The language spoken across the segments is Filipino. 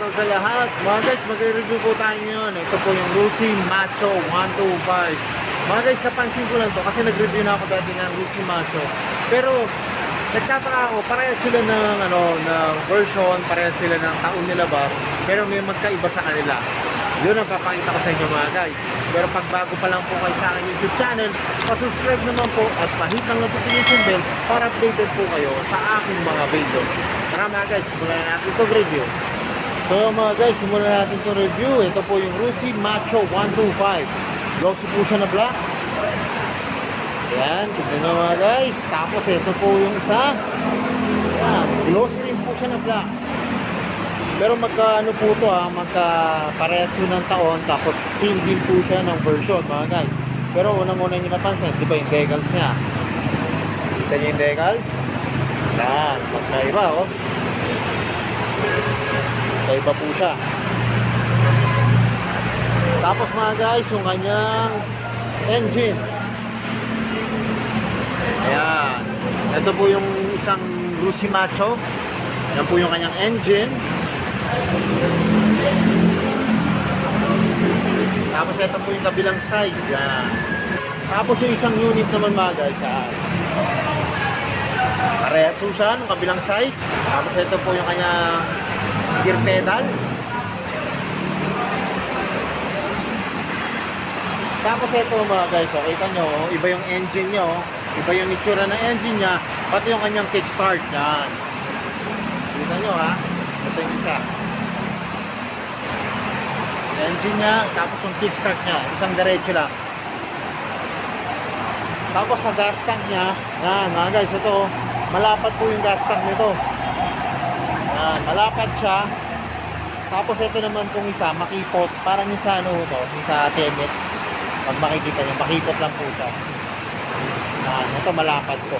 araw sa lahat. Mga guys, magre-review po tayo ngayon. Ito po yung Rusi Macho 125. Mga guys, napansin ko lang to kasi nag-review na ako dati ng Rusi Macho. Pero nagtataka ako, parehas sila ng ng version, parehas sila ng taon nilabas, pero may magkaiba sa kanila. Yun ang papakita ko sa inyo mga guys. Pero pag bago pa lang po kayo sa aking YouTube channel, pa-subscribe naman po at pahit ang notification bell para updated po kayo sa aking mga videos. Tara mga guys, simulan na natin itong review. So mga guys, simulan natin itong review. Ito po yung Rusi Macho 125. Glossy po siya na black. Ayan, tignan nyo mga guys. Tapos ito po yung isa. Ayan, glossy rin po siya na black. Pero magka-ano po ito magka-parehas yun ng taon. Tapos seal din po siya ng version mga guys. Pero unang-una nyo napansin, di ba yung decals niya? Kita nyo yung decals? Ayan, magkaiba oh. Magkaiba po siya. Tapos mga guys, yung kanyang engine. Ayan. Ito po yung isang Rusi Macho. Yan po yung kanyang engine. Tapos ito po yung kabilang side. Yan. Tapos yung isang unit naman mga guys. Parehas po siya ng kabilang side. Tapos ito po yung kanyang gear pedal. Tapos ito mga guys, kita nyo, iba yung engine nyo. Iba yung itsura ng engine niya. Pati yung kanyang kickstart. Yan. Kita nyo ha. Ito yung isa. Engine niya, tapos yung kickstart niya, isang diretso lang. Tapos sa gas tank niya, yan mga guys, ito, malapad po yung gas tank nito. Yan, malapad siya. Tapos ito naman pong isa, makipot, parang yung sa yung sa TMX. Pag makikita nyo, makipot lang po siya. Yan, ito malapad po.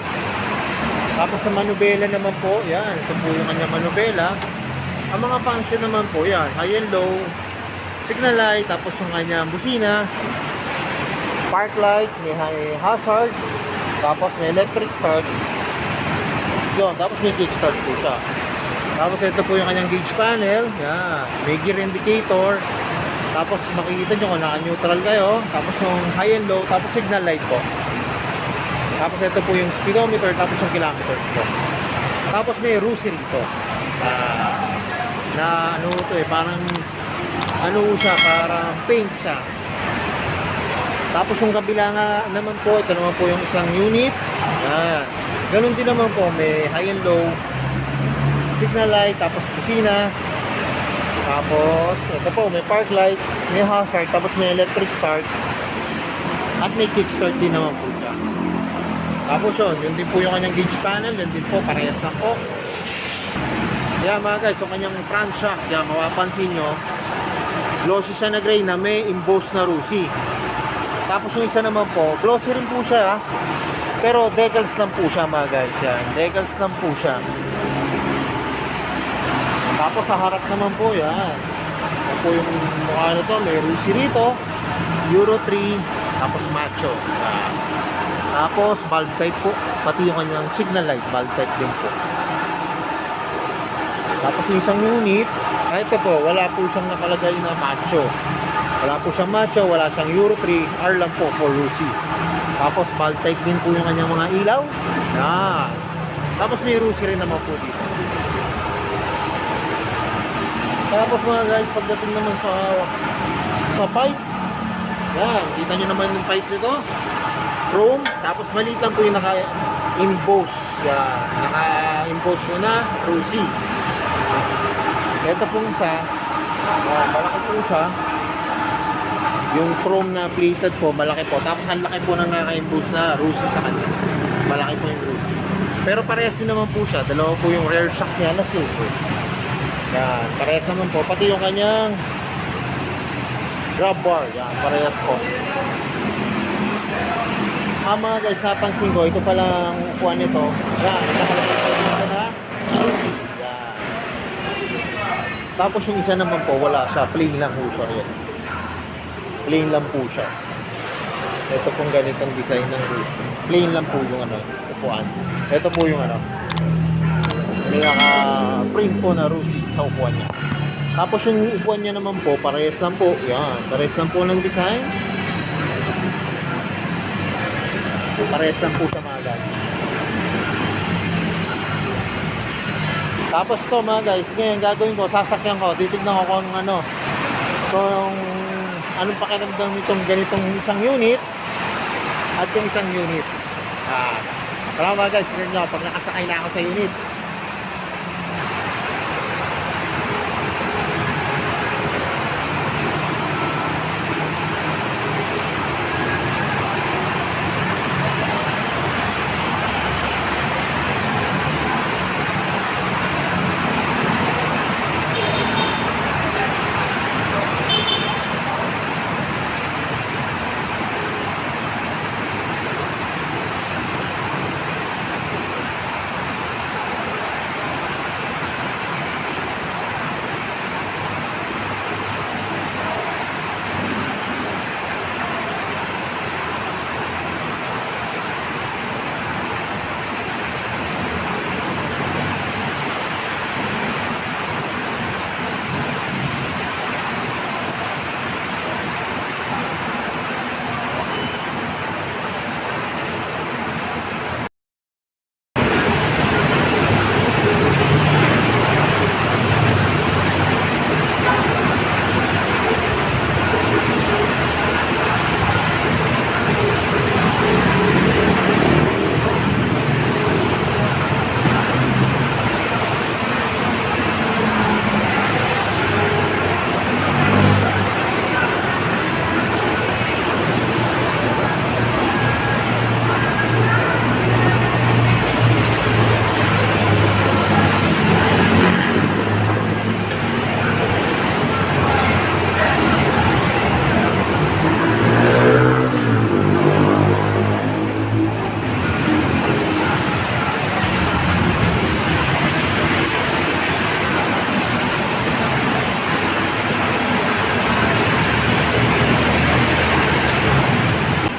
Tapos sa manubela naman po, yan, ito po yung kanyang manubela. Ang mga function naman po, yan, high and low, signal light, tapos yung kanyang busina, park light, may hazard, tapos may electric start. Yun, tapos may kickstart po siya. Tapos ito po yung kanyang gauge panel, yan, may gear indicator, tapos makikita nyo kung naka-neutral kayo, tapos yung high and low, tapos signal light po. Tapos ito po yung speedometer, tapos yung kilometers po. Tapos may Rusi rito. Na ano ito parang ano siya, parang paint siya. Tapos yung kabila nga naman po, ito naman po yung isang unit. Yan. Ganun din naman po, may high and low, signal light, tapos busina. Tapos ito po, may park light, may hazard, tapos may electric start. At may kickstart din naman po siya. Tapos yun din po yung kanyang gauge panel, yun din po, parehas ng off. Yan mga guys, so kanyang front shock, yan, mapapansin nyo, glossy siya na gray na may embossed na Rusi. Tapos yung isa naman po, glossy rin po siya, pero decals lang po siya mga guys, yan, decals lang po siya. Tapos sa harap naman po, yan, yan po yung mukha nito, may Rusi rito, Euro 3, tapos Macho. Yan. Tapos bulb type po, pati yung kanyang signal light, bulb type din po. Tapos yung isang unit, ito po, wala po siyang nakalagay na Macho. Wala po siyang Macho, wala siyang Euro 3, R lang po for Rusi. Tapos bulb type din po yung kanyang mga ilaw. Yan. Tapos may Rusi rin naman po dito. Tapos mga guys, pagdating naman sa pipe, yan, kita nyo naman yung pipe nito. Chrome, tapos maliit lang po yung naka-emboss. Yan, naka-emboss po na Rusi. Ito pong isa, malaki po siya. Yung chrome na plated po, malaki po. Tapos ang laki po ng naka-emboss na Rusi sa kanya. Malaki po yung Rusi. Pero parehas din naman po siya. Dalawa po yung rear shock niya na silver. Yan, parehas naman po. Pati yung kanyang grab bar. Yan, parehas po. Mga guys, napansin ko, ito palang upuan nito. Yan, nakalagay po dito na Rusi. Yan. Tapos yung isa naman po, wala siya. Plain lang po siya. Yan. Plain lang po siya. Ito pong ganitong design ng Rusi. Plain lang po yung upuan. Ito po yung may naka-print po na Rusi sa upuan niya. Tapos yung upuan niya naman po, parehas lang po. Yan, parehas lang po ng design. Parehas lang po siya mga guys. Tapos to mga guys, ngayon gagawin ko, sasakyan ko, titignan ko kung kung anong pakiramdam nitong ganitong isang unit at yung isang unit. Tara mga guys, tignan nyo, pag nakasakay na ako sa unit.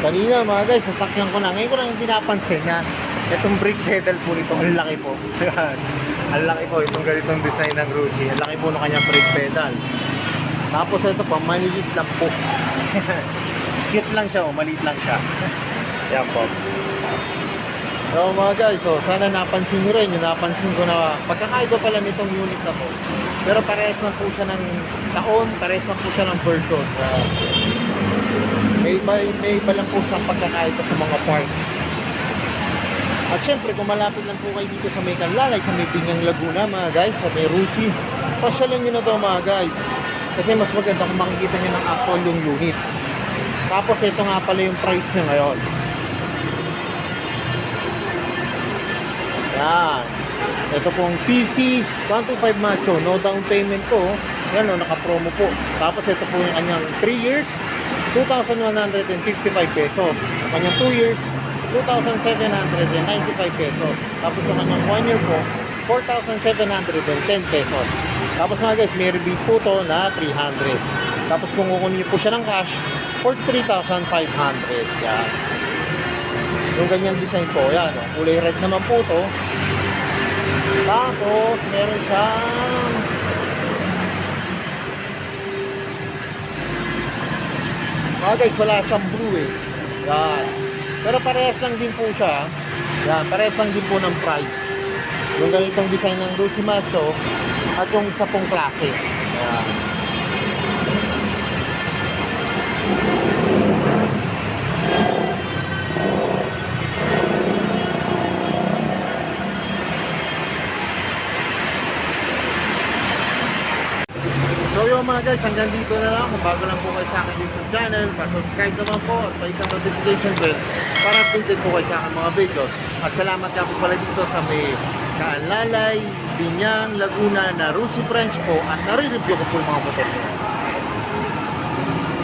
Kanina mga guys, sasakyan ko na. Ngayon ko lang hindi napansin na itong brake pedal po nito, ang laki po. Ang laki po, itong ganitong design ng Rusi. Ang laki po ng kanyang brake pedal. Tapos ito pa, maliit lang po. Cute lang siya, maliit lang siya. Yan po. So mga guys, sana napansin nyo rin. Yung napansin ko na pagkakaiba pala nitong unit na po. Pero parehas lang po siya ng taon, parehas lang po siya ng version. May iba lang po siyang pagkakaiba sa mga parts. At syempre, kung malapit lang po kayo dito sa may Canlalay, sa may Piñang Laguna mga guys, sa may Rusi, pasyalan nyo na daw mga guys. Kasi mas maganda kung makikita nyo ng actual yung unit. Tapos ito nga pala yung price niya ngayon. Yan. Ito pong PC 125 Macho, no down payment po. Yan o, naka-promo po. Tapos ito po yung kanyang 3 years, 2,155 pesos. Ang kanyang 2 years, 2,795 pesos. Tapos yung kanyang 1 year po, 4,710 pesos. Tapos mga guys, may rebate po to na 300. Tapos kung kukunin niyo po siya ng cash, 43,500. Yan. Yung ganyang design po, yan. Kulay red naman po to. Tapos, meron siyang mga guys, wala siyang blue eh. Yan. Pero parehas lang din po siya. Yan, parehas lang din po ng price. Yung ganitong design ng Rusi Macho at yung isa pong klase. Yan. So yung mga guys, hanggang dito na lang. Kung bago lang po kayo sa akin YouTube channel, pa-subscribe naman po at pa-isang notification bell para updated po kayo sa akin mga videos. At salamat nga po pala dito sa may Canlalay, Piñang Laguna na Rusi French po at nare-review ko po yung mga motor ko.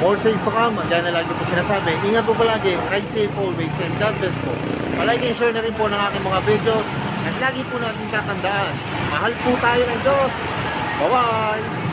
More sales to come, dyan na lagi po sinasabi. Ingat po palagi, ride safe always, and God bless po. Palagi and share na rin po ng aking mga videos at lagi po natin tatandaan, mahal po tayo ng Diyos. Bye-bye!